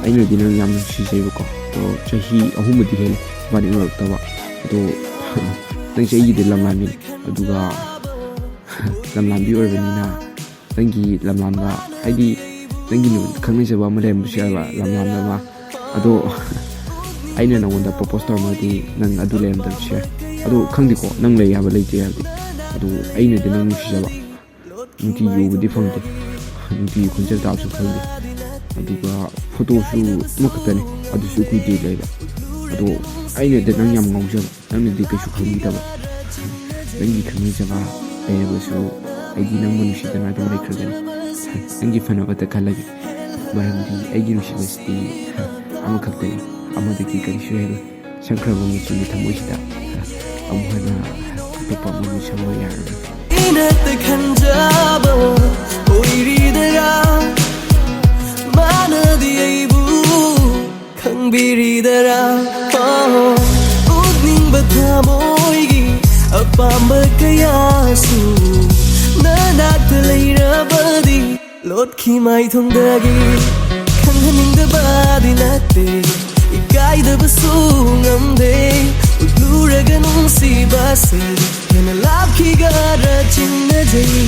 ꯑꯩꯅꯗꯤ ꯅꯪ ꯌꯥꯝ ꯅꯨꯡꯁꯤꯖꯩꯕꯀꯣ ꯑꯗꯣ ꯆꯍꯤ 3ꯕꯨꯗꯤ ꯍꯦꯜꯂꯦ ꯏꯕꯥꯅꯤ ꯎꯅꯔꯛꯇꯕ ꯑꯗꯣ ꯅꯪ ꯆꯍꯤꯒꯤꯗꯤ ꯂꯝꯂꯥꯟꯕꯤꯅꯤ ꯑꯗꯨꯒ ꯂꯝꯂꯥꯟꯕꯤ ꯑꯣꯏꯕꯅꯤꯅ ꯅꯪꯒꯤ ꯂꯝꯂꯥꯟꯕ ꯍꯥꯏꯗꯤ ꯅꯪꯒꯤ ꯈꯪꯅꯖꯕ ꯑꯃ ꯂꯩꯔꯝꯕꯁꯨ ꯌꯥꯏꯕ ꯂꯝꯂꯥꯟꯕ ꯑꯃ ꯑꯗꯣ ꯑꯩꯅ ꯅꯪꯉꯣꯟꯗ ꯄ꯭ꯔꯣꯄꯣꯁ ꯇꯧꯔꯝꯃꯗꯤ ꯅꯪ ꯑꯗꯨ ꯂꯩꯔꯝꯗꯕꯁꯨ ꯌꯥꯏ ꯑꯗꯣ ꯈꯪꯗꯦꯀꯣ ꯅꯪ ꯂꯩ ꯍꯥꯏꯕ ꯂꯩꯇꯦ ꯍꯥꯏꯕꯗꯤ ꯑꯗꯣ ꯑꯩꯅꯗꯤ ꯅꯪ ꯅꯨꯡꯁꯤꯖꯕ ꯅꯨꯡꯇꯤꯒꯤ ꯎꯕꯗꯤ ꯐꯪꯗꯦ ꯅꯨꯡꯇꯤꯒꯤ ꯈꯣꯟꯖꯦꯜ ꯇꯥꯕꯁꯨ ꯐꯪꯗꯦ ꯑꯗꯨꯒ ꯐꯣꯇꯣꯁꯨ ꯑꯃꯈꯛꯇꯅꯤ ꯑꯗꯨꯁꯨ ꯀꯨꯏꯗꯦ ꯂꯩꯕ ꯑꯗꯣ ꯑꯩꯅꯗꯤ ꯅꯪ ꯌꯥꯝ ꯉꯥꯎꯖꯕ ꯅꯪꯅꯗꯤ ꯀꯩꯁꯨ ꯈꯪꯕꯤꯗꯕ ꯅꯪꯒꯤ ꯈꯪꯅꯖꯕ ꯂꯩꯔꯕꯁꯨ ꯑꯩꯗꯤ ꯅꯪꯕꯨ ꯅꯨꯡꯁꯤꯗꯅ ꯑꯗꯨꯝ ꯂꯩꯈ꯭ꯔꯒꯅꯤ ꯅꯪꯒꯤ ꯐꯅꯕꯇ ꯈꯜꯂꯒꯦ ꯃꯔꯝꯗꯤ ꯑꯩꯒꯤ ꯅꯨꯡꯁꯤꯕꯁꯤꯗꯤ ꯑꯃꯈꯛꯇꯅꯤ ꯑꯃꯗꯒꯤ ꯀꯔꯤꯁꯨ ꯍꯦꯜꯂꯣꯏ ꯁꯪꯈ꯭ꯔꯕ ꯃꯆꯨꯒꯤ ꯊꯃꯣꯏꯁꯤꯗ ꯑꯃꯨꯛ ꯍꯟꯅ ꯑꯇꯣꯞꯄ ꯑꯃꯕꯨ ꯁꯪꯕ ꯌꯥꯔꯔꯣꯏ ꯑꯩꯅꯇ ꯈꯟꯖꯕ ꯑꯣꯏꯔꯤꯗꯔꯥ ꯃꯥꯅꯗꯤ ꯑꯩꯕꯨ ꯈꯪꯕꯤꯔꯤꯗꯔꯥ ꯎꯠꯅꯤꯡꯕ ꯊꯃꯣꯏꯒꯤ ꯑꯄꯥꯝꯕ ꯀꯌꯥꯁꯨ ꯅꯅꯥꯛꯇ ꯂꯩꯔꯕꯗꯤ ꯂꯣꯠꯈꯤ ꯃꯥꯏꯊꯣꯡꯗꯒꯤ ꯈꯪꯍꯟꯅꯤꯡꯗꯕꯗꯤ ꯅꯠꯇꯦ ꯏꯀꯥꯏꯗꯕꯁꯨ ꯉꯝꯗꯦ ꯎꯠꯂꯨꯔꯒ ꯅꯨꯡꯁꯤꯕꯁꯦ ꯍꯦꯟꯅ ꯂꯥꯞꯈꯤꯒꯗ꯭ꯔꯥ ꯆꯤꯡꯅꯖꯩ